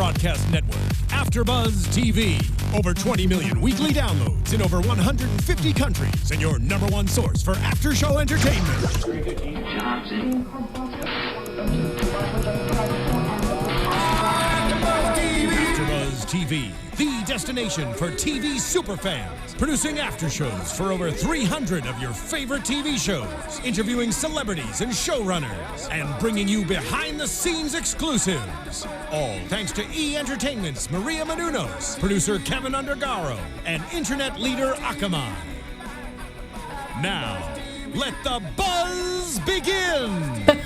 broadcast network, AfterBuzz TV. Over 20 million weekly downloads in over 150 countries, and your number one source for after-show entertainment. AfterBuzz TV, the destination for TV superfans, producing after shows for over 300 of your favorite TV shows, interviewing celebrities and showrunners, and bringing you behind-the-scenes exclusives. All thanks to E! Entertainment's Maria Menounos, producer Kevin Undergaro, and internet leader Akamai. Now, let the buzz begin!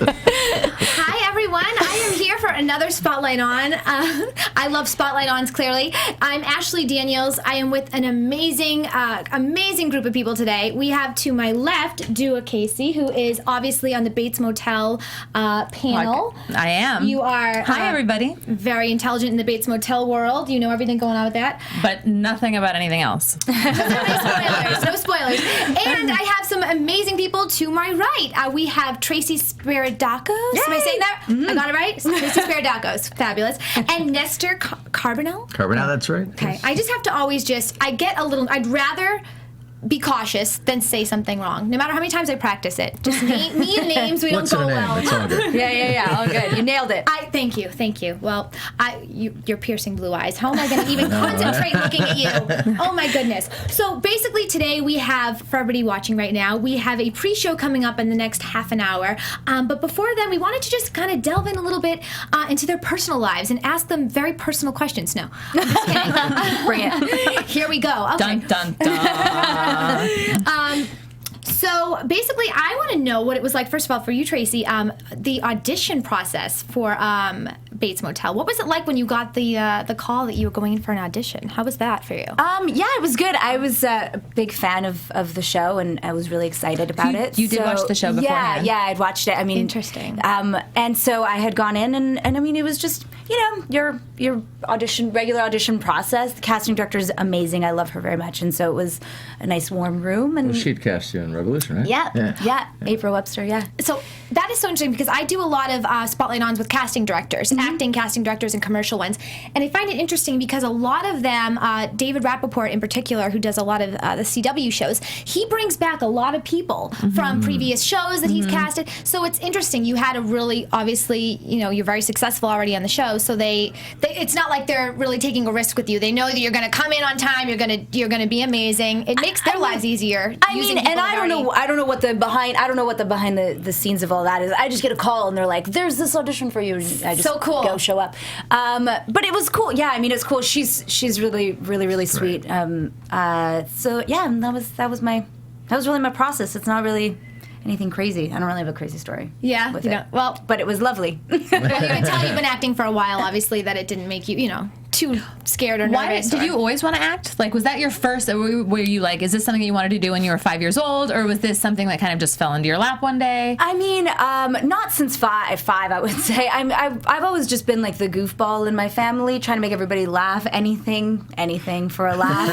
Hi, everyone. I am here for another Spotlight On. I love Spotlight Ons, clearly. I'm Ashley Daniels. I am with an amazing group of people today. We have to my left, Dua Kaissi, who is obviously on the Bates Motel panel. I am. You are... Hi, everybody. Very intelligent in the Bates Motel world. You know everything going on with that. But nothing about anything else. No spoilers. No spoilers. And I have some amazing people to my right. We have Tracy Spiridakos. Yay! Am I saying that? I got it right? Tracy Spiridakos. Fabulous. And Nestor Carbonell? Carbonell, that's right. Okay. Yes. I just have to always I'd rather be cautious than say something wrong, no matter how many times I practice it. Just me and names, we What's don't go her name? well. It's all good. Yeah, all good. You nailed it. Thank you. Well, your piercing blue eyes. How am I going to even concentrate looking at you? Oh my goodness. So basically today we have, for everybody watching right now, we have a pre-show coming up in the next half an hour. But before then, we wanted to just kind of delve in a little bit into their personal lives and ask them very personal questions. No, I'm just kidding. Bring it. Here we go. Okay. Dun, dun, dun. So basically, I want to know what it was like, first of all, for you, Tracy, the audition process for Bates Motel. What was it like when you got the call that you were going in for an audition? How was that for you? Yeah, it was good. I was a big fan of the show, and I was really excited about it. You did watch the show beforehand? Yeah, I'd watched it. I mean, interesting. And so I had gone in, and I mean, it was just, your regular audition process. The casting director is amazing. I love her very much, and so it was a nice warm room. And Well, she'd cast you in Revolution, right? Yeah. April Webster, yeah. So that is so interesting because I do a lot of Spotlight Ons with casting directors, acting casting directors and commercial ones. And I find it interesting because a lot of them, David Rappaport in particular, who does a lot of the CW shows, he brings back a lot of people from previous shows that he's casted. So it's interesting. You had a really, obviously, you're very successful already on the show. So it's not like they're really taking a risk with you. They know that you're going to come in on time. You're going to be amazing. It makes their lives easier. I don't know what the behind the scenes of all that is. I just get a call and they're like, "There's this audition for you." And I just so cool. Go show up. But it was cool. Yeah, I mean, it's cool. She's really, really, really sweet. Right. So yeah, and that was really my process. It's not really anything crazy. I don't really have a crazy story. Yeah, with it. Well, but it was lovely. Well, you can tell you've been acting for a while, obviously, that it didn't make you, too scared or nervous. Did you always want to act? Like, was that your first, or were you like, is this something that you wanted to do when you were 5 years old, or was this something that kind of just fell into your lap one day? I mean, not since five, I would say. I've always just been like the goofball in my family, trying to make everybody laugh. Anything for a laugh.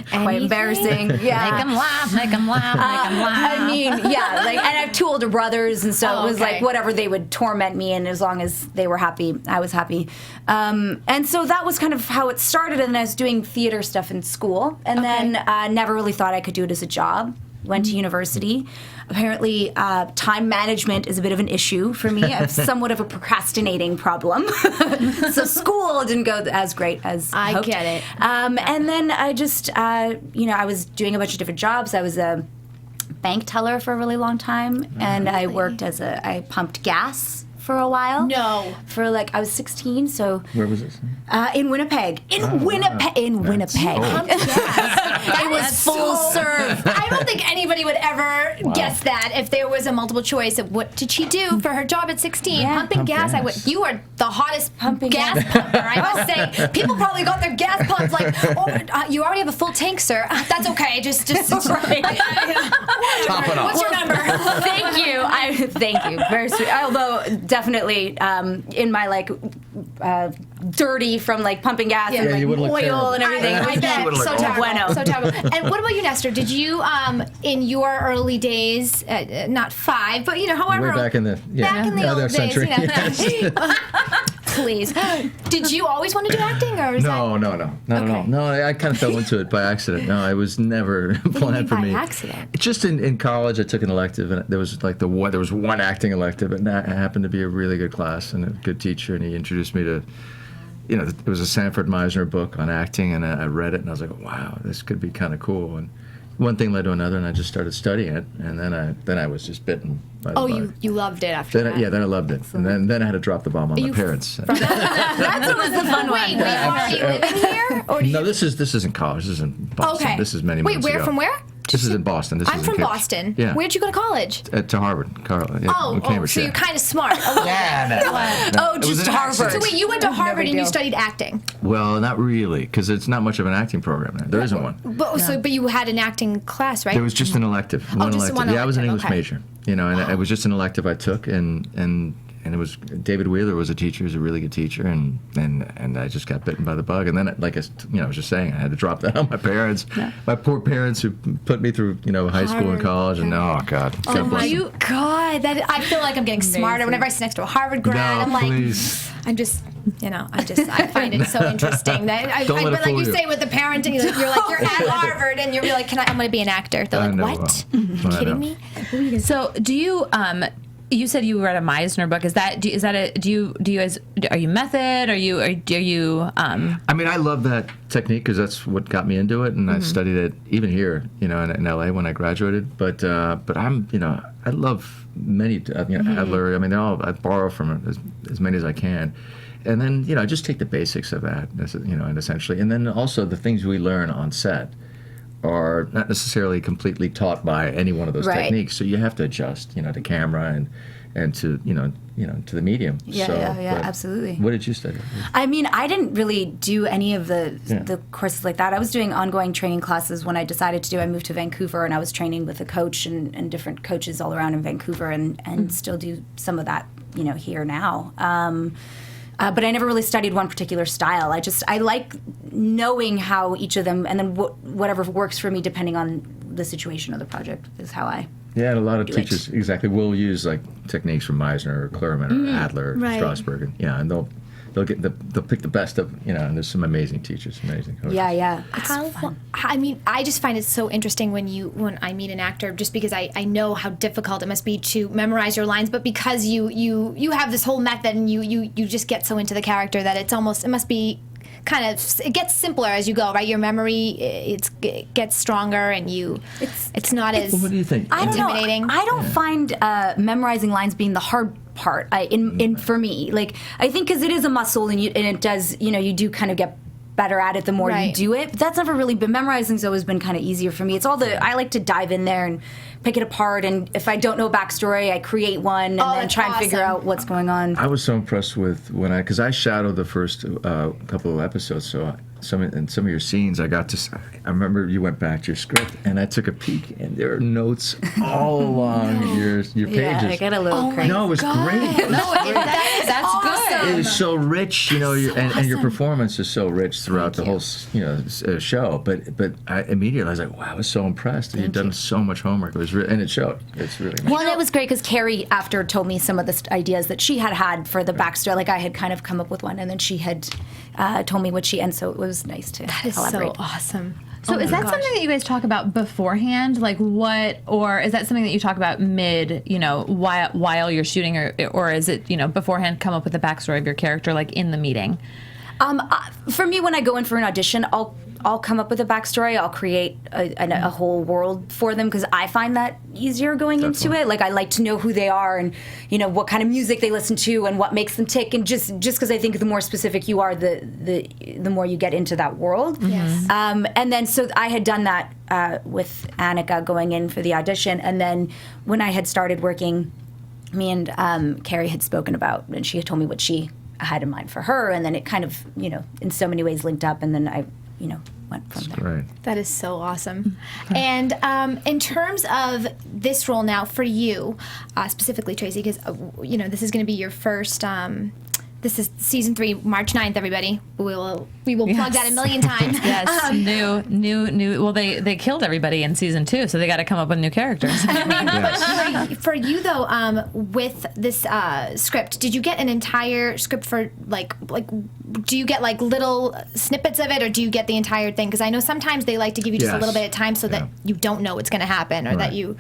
Quite embarrassing. Yeah. Make them laugh, make them laugh, make them laugh. I mean, yeah, and I have two older brothers, and so it was like whatever, they would torment me, and as long as they were happy, I was happy. And so that was kind of how it started, and I was doing theater stuff in school, and then never really thought I could do it as a job. Went to university. Apparently, time management is a bit of an issue for me. I have somewhat of a procrastinating problem. So school didn't go as great as I hoped. Get it. And then I just, I was doing a bunch of different jobs. I was a bank teller for a really long time, and I worked I pumped gas for a while. No. I was 16, so... Where was this? In Winnipeg. Winnipeg. It was full serve. I don't think anybody would ever guess that if there was a multiple choice of what did she do for her job at 16. Yeah. Pumping gas. You are the hottest Pumping gas pumper, I must say. People probably got their gas pumped like, you already have a full tank, sir. That's okay. Just Right. Top it off. What's your number? Thank you. Thank you. Very sweet. Although definitely in my dirty from pumping gas and you would look oil terrible. and everything. I bet. You would look So awful. terrible. So terrible. And what about you, Nestor? Did you, in your early days, not 5, but however Way back in the back in the old other days, century. Yes. Please. Did you always want to do acting, or is No, not at all. No, I kind of fell into it by accident. No, it was never planned for me. By accident? Just in college, I took an elective, and there was like there was one acting elective, and that happened to be a really good class and a good teacher, and he introduced me to. It was a Sanford Meisner book on acting, and I read it, and I was like, wow, this could be kind of cool. And one thing led to another, and I just started studying it, and then I was just bitten by the bug. you loved it after that. Then I loved it. And then I had to drop the bomb on my parents. That's always the fun one. Wait, were you already living here? Or No, this isn't college. This is in Boston. Okay. This is many months ago. From where? This is in Boston. I'm from Boston. Yeah. Where'd you go to college? To Harvard, Cambridge. So you're kind of smart. Just Harvard. So wait, you went to Harvard and you studied acting? Well, not really, because it's not much of an acting program there. There isn't one. But you had an acting class, right? There was just an elective. One elective. Yeah, I was an English Okay. major. And it was just an elective I took, and it was David Wheeler was a teacher. He was a really good teacher, and I just got bitten by the bug. And then, I was just saying, I had to drop that on my parents, my poor parents who put me through, high school and college, and God bless them. God, I feel like I'm getting smarter whenever I sit next to a Harvard grad. No, please. I find it so interesting that Don't let it like fool you you. say with the parenting, you're at Harvard and you're like, I'm going to be an actor. They're like, know. what? Are you kidding me? So do you? You said you read a Meisner book. Are you method? Are you? I mean, I love that technique because that's what got me into it, and I studied it even here, in LA when I graduated. But I'm, I love many, Adler. I mean, I borrow from as many as I can, and then I just take the basics of that, and essentially, and then also the things we learn on set are not necessarily completely taught by any one of those techniques. So you have to adjust, to camera and to to the medium. Yeah, absolutely. What did you study? I mean, I didn't really do any of the courses like that. I was doing ongoing training classes when I decided to do. I moved to Vancouver, and I was training with a coach and different coaches all around in Vancouver, and still do some of that, here now. But I never really studied one particular style. I like knowing how each of them, and then whatever works for me depending on the situation of the project is how I. Yeah, and a lot of teachers will use like techniques from Meisner or Klerman or Adler or Strasberg, and they'll pick the best of and there's some amazing teachers, amazing coaches. Yeah. I mean, I just find it so interesting when I meet an actor, just because I know how difficult it must be to memorize your lines, but because you have this whole method and you just get so into the character that it must be it gets simpler as you go, right? Your memory it gets stronger, and it's not as Well, what do you think? intimidating. I don't find memorizing lines being the hard part for me. Like, I think because it is a muscle, and it does, you do kind of get better at it the more you do it. But that's never really been, memorizing's always been kind of easier for me. It's I like to dive in there and pick it apart, and if I don't know backstory, I create one and then try and figure out what's going on. I was so impressed with because I shadowed the first couple of episodes, so some of your scenes I remember you went back to your script, and I took a peek, and there are notes all along your pages. Yeah, I got a little crazy. No, it was great. That's good. It was so rich, and your performance is so rich throughout the whole, show. But I immediately was like, wow, I was so impressed. You'd done so much homework. It was and it showed. It's really nice. Well, and it was great because Carrie, after, told me some of the ideas that she had for the backstory. Like, I had kind of come up with one, and then she had told me what and so it was which was nice to collaborate. So awesome. So is that something that you guys talk about beforehand? Like what, or is that something that you talk about mid, while you're shooting, or is it, beforehand come up with the backstory of your character, like in the meeting? For me, when I go in for an audition, I'll come up with a backstory. I'll create a whole world for them because I find that easier going into it. Like, I like to know who they are and what kind of music they listen to and what makes them tick. And just because I think the more specific you are, the more you get into that world. Yes. And then so I had done that with Annika going in for the audition, and then when I had started working, me and Carrie had spoken about, and she had told me what she had in mind for her, and then it kind of in so many ways linked up, and then I went from there. Right. That is so awesome. And in terms of this role now for you, specifically Tracy, because this is going to be your first this is season 3, March 9th, everybody. We will plug that a million times. Yes, new. Well, they killed everybody in season 2, so they got to come up with new characters. But for you though, with this script, did you get an entire script for like? Do you get like little snippets of it, or do you get the entire thing? Because I know sometimes they like to give you just a little bit of time so that you don't know what's going to happen, or that you.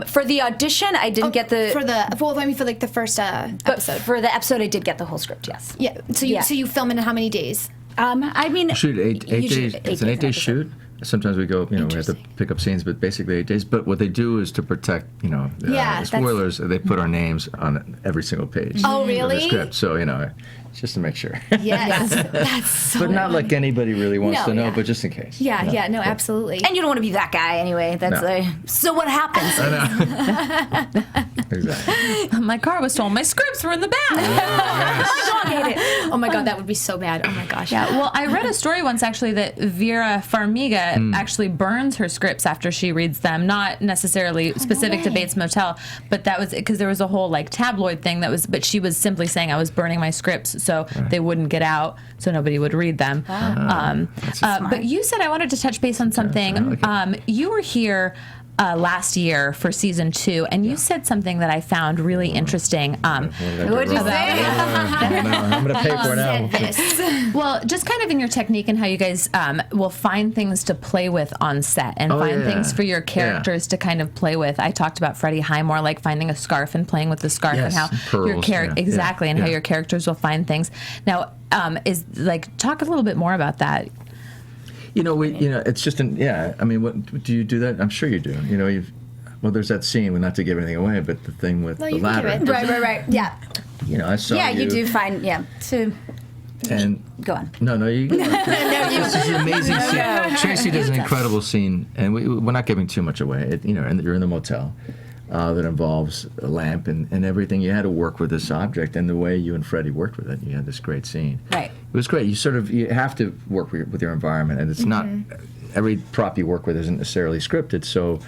For the audition, I didn't get the. For like the first episode. For the episode, I did get the whole script. Yes. Yeah. So you film it in how many days? I mean, shoot 8 days. It's an 8-day shoot. Sometimes we go, we have to pick up scenes, but basically 8 days. But what they do is to protect, the spoilers. They put our names on every single page. Oh, really? Of the script. So just to make sure. Yes, that's so. But not like anybody really wants to know, but just in case. No, absolutely. And you don't want to be that guy anyway. So what happens? I know. Exactly. My car was stolen. My scripts were in the back. Oh my God, that would be so bad. Oh my gosh. Yeah. Well, I read a story once actually that Vera Farmiga actually burns her scripts after she reads them. Not necessarily specific to Bates Motel, but that was because there was a whole like tabloid thing but she was simply saying I was burning my scripts so they wouldn't get out, so nobody would read them. But you said I wanted to touch base on something. You were here last year for season 2, and you said something that I found really interesting. What did you say? I'm going to pay for it now. Well, just kind of in your technique and how you guys will find things to play with on set and find things for your characters to kind of play with. I talked about Freddie Highmore, like finding a scarf and playing with the scarf, and how pearls, how your characters will find things. Now, talk a little bit more about that. It's just I mean, what do you do that? I'm sure you do. There's that scene, not to give anything away, but the thing with the ladder. Right. Yeah. I saw you. Yeah, you do find And go on. No, you go on. This is an amazing scene. Tracy does an incredible scene, and we're not giving too much away. And you're in the motel. That involves a lamp and everything. You had to work with this object, and the way you and Freddie worked with it, you had this great scene. Right. It was great. You have to work with your environment, and it's not every prop you work with isn't necessarily scripted. So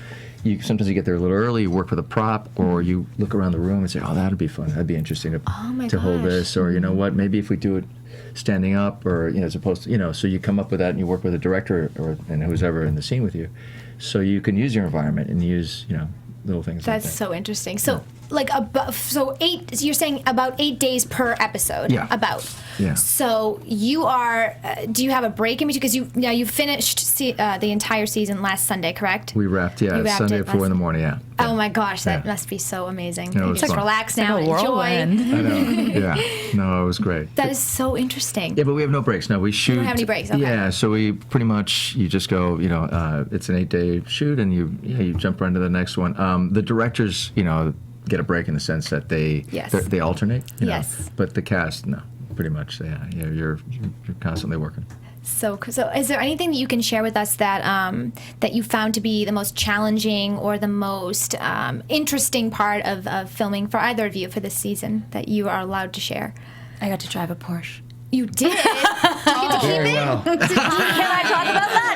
sometimes you get there a little early, you work with a prop, or you look around the room and say, "Oh, that'd be fun. That'd be interesting to hold this," or what, maybe if we do it standing up, or as opposed to so you come up with that and you work with a director and who's ever in the scene with you, so you can use your environment and use little things. That's like that. so interesting. So, you're saying about 8 days per episode. Yeah. About. Yeah. So you are. Do you have a break in between? Because you finished the entire season last Sunday, correct? We wrapped. Yeah. You wrapped Sunday it at 4 in the morning. Yeah. Oh my gosh, that must be so amazing. Yeah, You just fun. relax now, It's like a enjoy. whirlwind. I know. Yeah. No, it was great. That is so interesting. Yeah, but we have no breaks. No, we shoot. don't have any breaks, okay. Yeah, so we pretty much you just go. It's an 8-day shoot, and you jump right into the next one. The directors, get a break in the sense that they alternate. Yes. But the cast, no, pretty much. Yeah, you're constantly working. So is there anything that you can share with us that you found to be the most challenging or the most interesting part of filming for either of you for this season that you are allowed to share? I got to drive a Porsche. You did? Did you get to keep Very it? well. Can I talk about that?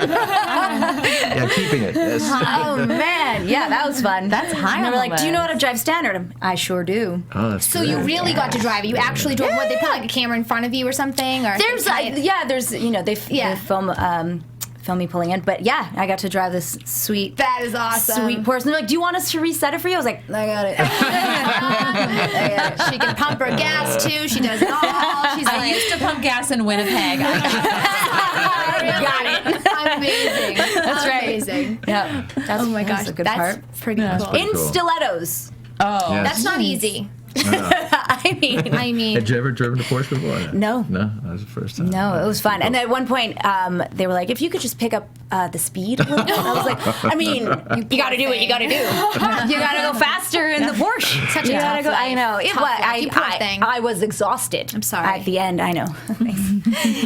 Yeah, keeping it. Yes. Oh man, yeah, that was fun. That's high And they on were the like, "Do you know how list. to drive standard?" I sure do. Oh, that's So you great. really got to drive it. You actually drove. What, they put like a camera in front of you or something? Or There's they film me pulling in, but yeah, I got to drive this sweet. That is awesome. Sweet Porsche. And they're like, "Do you want us to reset it for you?" I was like, "I got it." I got it. She can pump her gas too. She does it all. She's I like, used to pump gas in Winnipeg. got it. Amazing. That's right. Amazing. Yeah. That's, Oh my that's gosh, a good that's part. pretty cool. pretty In cool. stilettos. Oh, Yes. That's not easy. I mean, Had you ever driven a Porsche before? No. No, that was the first time. no, it was fun. And at one point, they were like, "If you could just pick up the speed a little bit." I was like, "I mean, you got to do what you got to do. You got to go faster in the Porsche. Such a You gotta tough go." I know. life. It Tough was. life. You poor thing. I was exhausted. I'm sorry. At the end, I know.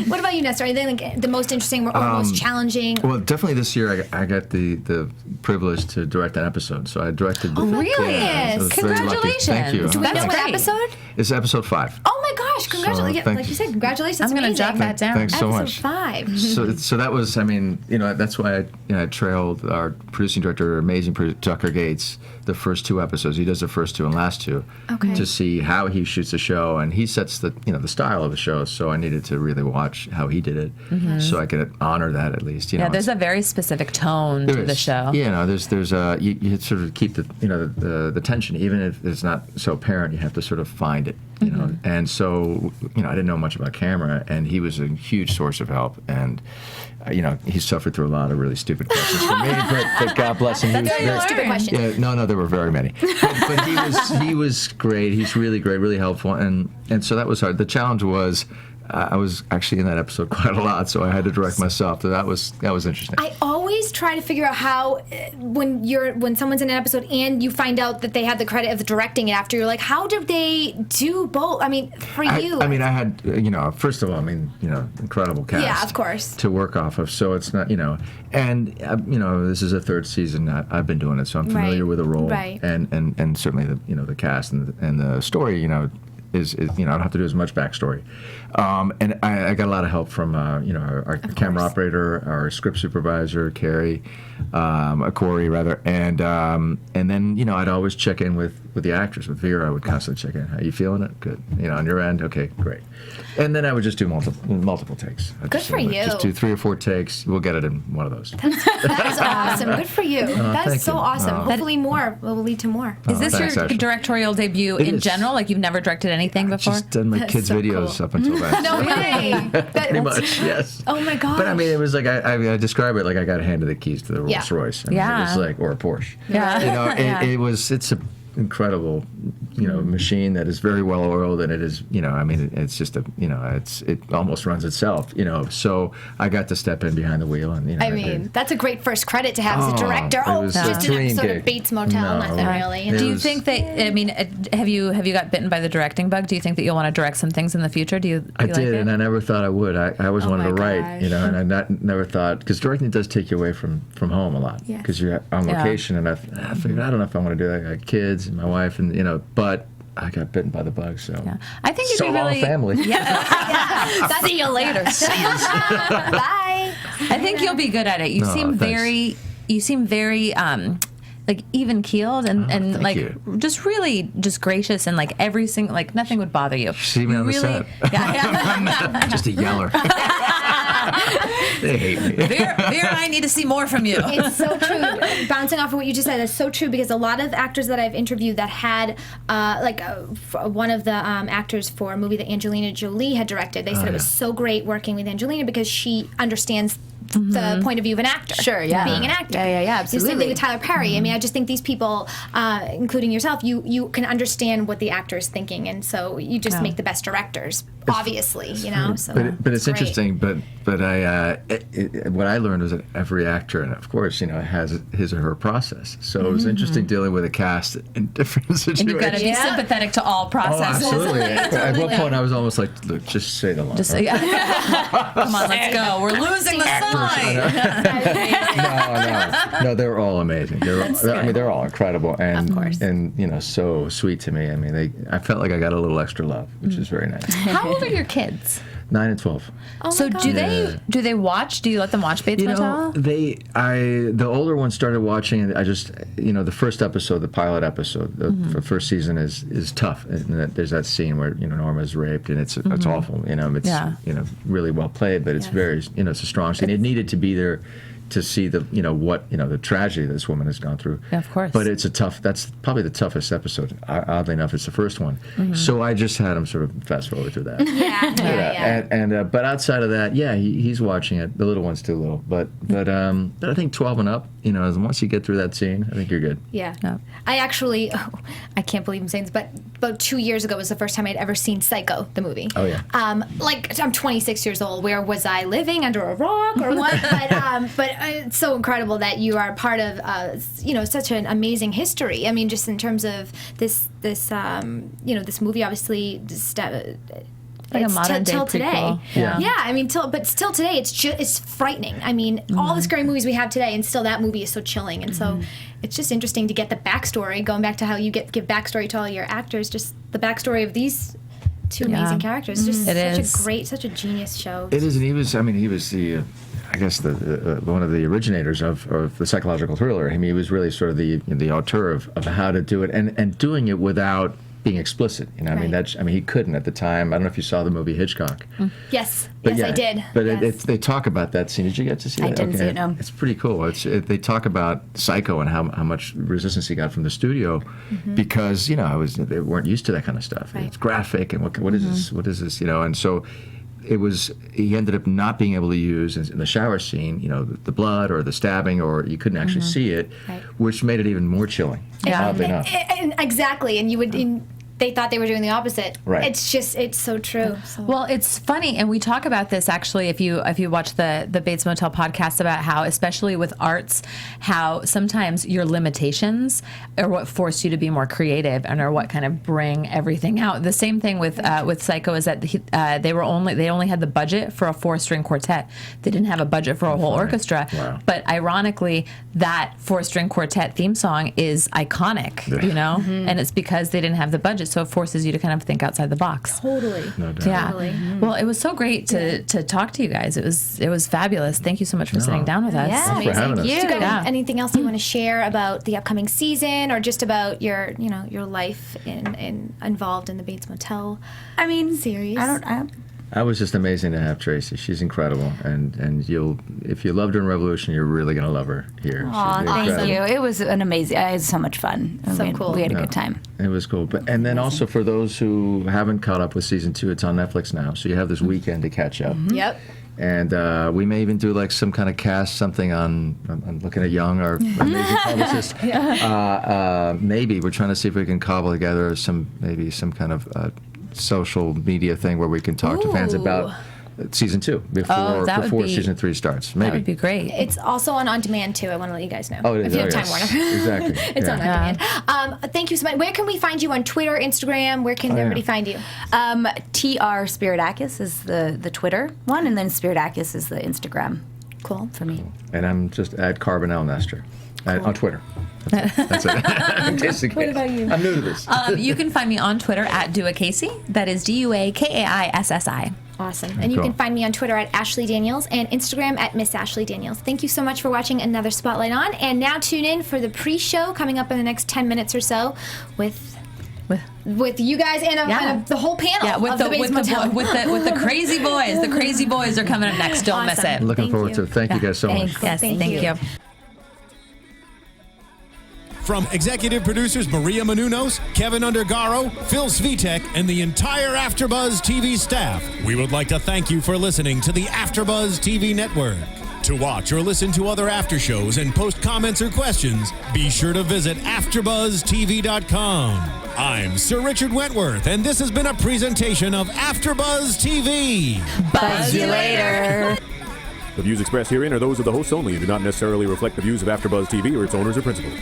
What about you, Nestor? Anything like the most interesting or most challenging? Well, definitely this year I got the privilege to direct an episode. So I directed. really? Yeah, so I was very lucky. Congratulations. Thank you. Do we know That's what great. episode? It's episode 5. Oh my gosh, gosh, congratulations. So, like you said, congratulations. I'm going to jot that down. Thanks so much. Episode 5. So that was, I mean, that's why I trailed our producing director, amazing producer, Tucker Gates, the first 2 episodes. He does the first 2 and last 2 to see how he shoots the show, and he sets the the style of the show. So I needed to really watch how he did it, so I could honor that at least. Yeah, there's a very specific tone to the show. Yeah, there's you sort of keep the tension, even if it's not so apparent. You have to sort of find it, you know. And so I didn't know much about camera, and he was a huge source of help. And he suffered through a lot of really stupid questions for me, but God bless him. That's a stupid question. Yeah, no, there were very many. But he was great. He's really great, really helpful, and so that was hard. The challenge was I was actually in that episode quite a lot, so I had to direct myself. So that was interesting. I always try to figure out how when someone's in an episode and you find out that they had the credit of directing it after, you're like, how did they do both? I mean, for you. I mean, I had first of all, incredible cast. Yeah, of course. To work off of, so it's not and this is a 3rd season I've been doing it, so I'm familiar with the role, and certainly the cast and the story, is I don't have to do as much backstory, and I got a lot of help from our camera operator, our script supervisor, Corey rather, and then I'd always check in with the actors. With Vera, I would constantly check in. How you feeling it? Good. On your end, okay, great. And then I would just do multiple takes. Good for you. Just do 3 or 4 takes. We'll get it in one of those. That is awesome. Good for you. That is so awesome. Oh. Hopefully more will lead to more. Is this thanks, your Ashley. directorial debut in general? Like you've never directed anything before? Just done my kids' so videos cool. up until that. No way. Pretty much, yes. Oh my gosh. But I mean, it was like I describe it like I got handed the keys to the Rolls Royce. I mean, it was like, or a Porsche. Yeah. It's a incredible machine that is very well oiled, and it is it's just it almost runs itself, so I got to step in behind the wheel, and that's a great first credit to have as a director. Just an episode of Bates Motel, nothing really. Do you think that have you got bitten by the directing bug? Do you think that you'll want to direct some things in the future? I did, and I never thought I would. I always wanted to write, and I never thought, because directing does take you away from home a lot, because you're on location, and I figured I don't know if I want to do that. I got kids and my wife, and but I got bitten by the bug, so I think so long family. See you later. Bye. I think you'll be good at it. You seem very like even keeled and like just really just gracious, and like every single, like nothing would bother you. See me on the set. Yeah. Just a yeller. They hate me. Vera, I need to see more from you. It's so true. Bouncing off of what you just said, that's so true, because a lot of actors that I've interviewed that had, one of the actors for a movie that Angelina Jolie had directed, they said it was so great working with Angelina because she understands the point of view of an actor. Sure, yeah. Being an actor. Yeah, absolutely. The same thing with Tyler Perry. I mean, I just think these people, including yourself, you can understand what the actor is thinking, and so you just make the best directors, obviously, So but it's interesting. But what I learned was that every actor, and of course, has his or her process. So it was interesting dealing with a cast in different situations. And you've got to be sympathetic to all processes. Oh, absolutely. At one point, I was almost like, look, just say the line. Come on, let's go. We're losing the sign. No, they're all amazing. They're all incredible, and of course. and so sweet to me. I mean, I felt like I got a little extra love, which is very nice. How old are your kids? 9 and 12. Oh so my do God. they watch? Do you let them watch Bates Motel? The older one started watching, and I just the first episode, the pilot episode, the first season is tough. And there's that scene where Norma's raped, and it's awful. It's really well played, but it's very it's a strong scene. It needed to be there to see the the tragedy this woman has gone through. Yeah, of course. But that's probably the toughest episode. Oddly enough, it's the first one. So I just had him sort of fast forward through that. Yeah. But outside of that, he's watching it. The little one's too little, but I think 12 and up. Once you get through that scene, I think you're good. Yeah. I actually, I can't believe I'm saying this, but about 2 years ago was the first time I'd ever seen Psycho, the movie. Oh yeah. I'm 26 years old. Where was I living, under a rock or what? But it's so incredible that you are part of, such an amazing history. I mean, just in terms of this movie, obviously. Like a modern day till prequel. Today. Yeah. I mean, but still today, it's frightening. I mean, all the scary movies we have today, and still that movie is so chilling. And so it's just interesting to get the backstory, going back to how you give backstory to all your actors, just the backstory of these two amazing characters. Just such a genius show. It is, and he was the, I guess the one of the originators of the psychological thriller. I mean, he was really sort of the auteur of how to do it, and doing it without being explicit. You know, Right. he couldn't at the time. I don't know if you saw the movie Hitchcock. Yes, But I did. But Yes. they talk about that scene. Did you get to see that? I didn't see it, no. It's pretty cool. They talk about Psycho and how much resistance he got from the studio because, you know, they weren't used to that kind of stuff. Right. It's graphic and what is this? What is this? You know, and so he ended up not being able to use in the shower scene, you know, the blood or the stabbing, or you couldn't actually see it, Right. which made it even more chilling. Oddly enough. Exactly, and you would. They thought they were doing the opposite. Right. It's so true. So. Well, it's funny, and we talk about this actually if you watch the Bates Motel podcast about how, especially with arts, how sometimes your limitations are what force you to be more creative and are what kind of bring everything out. The same thing with Psycho is that they only had the budget for a 4-string quartet. They didn't have a budget for a whole orchestra. Wow. But ironically, that 4-string quartet theme song is iconic, you know, and it's because they didn't have the budget. So it forces you to kind of think outside the box. Totally. No doubt. Yeah. Totally. Well, it was so great to talk to you guys. It was fabulous. Thank you so much for sitting down with us. Yeah, Thanks for having us. thank you. Do you got Yeah. anything else you want to share about the upcoming season, or just about your life involved in the Bates Motel? I mean, series? That was just amazing to have Tracy. She's incredible, and if you loved her in Revolution, you're really gonna love her here. Aw, She's thank incredible. you. It was an amazing. I had so much fun. We had a good time. It was cool. And then also for those who haven't caught up with season 2, it's on Netflix now, so you have this weekend to catch up. Yep. And we may even do like some kind of cast something on. I'm looking at Young, our amazing publicist. Maybe we're trying to see if we can cobble together some kind of social media thing where we can talk to fans about season 2 before season 3 starts. Maybe That would be great. It's also on demand too. I want to let you guys know. Oh, it is. If you have yes. Time Warner. Exactly. It's on demand. Thank you so much. Where can we find you on Twitter, Instagram? Where can everybody find you? TR Spiridakos is the Twitter one, and then Spiridakos is the Instagram. Cool. For me. And I'm just at Carbonell Nestor on Twitter. That's it. What about you? I'm new to this. You can find me on Twitter at Kaissi. That is DuaKaissi. Awesome. And you can find me on Twitter at Ashley Daniels and Instagram at Miss Ashley Daniels. Thank you so much for watching another Spotlight On. And now tune in for the pre-show coming up in the next 10 minutes or so with you guys and the whole panel of the Bates Motel. with the crazy boys. The crazy boys are coming up next. Don't miss Awesome. it. Looking forward to it. Thank you guys so much. Yes, Thank thank you. you. From executive producers Maria Menounos, Kevin Undergaro, Phil Svitek, and the entire AfterBuzz TV staff, we would like to thank you for listening to the AfterBuzz TV network. To watch or listen to other after shows and post comments or questions, be sure to visit AfterBuzzTV.com. I'm Sir Richard Wentworth, and this has been a presentation of AfterBuzz TV. Buzz you later. The views expressed herein are those of the hosts only and do not necessarily reflect the views of AfterBuzz TV or its owners or principals.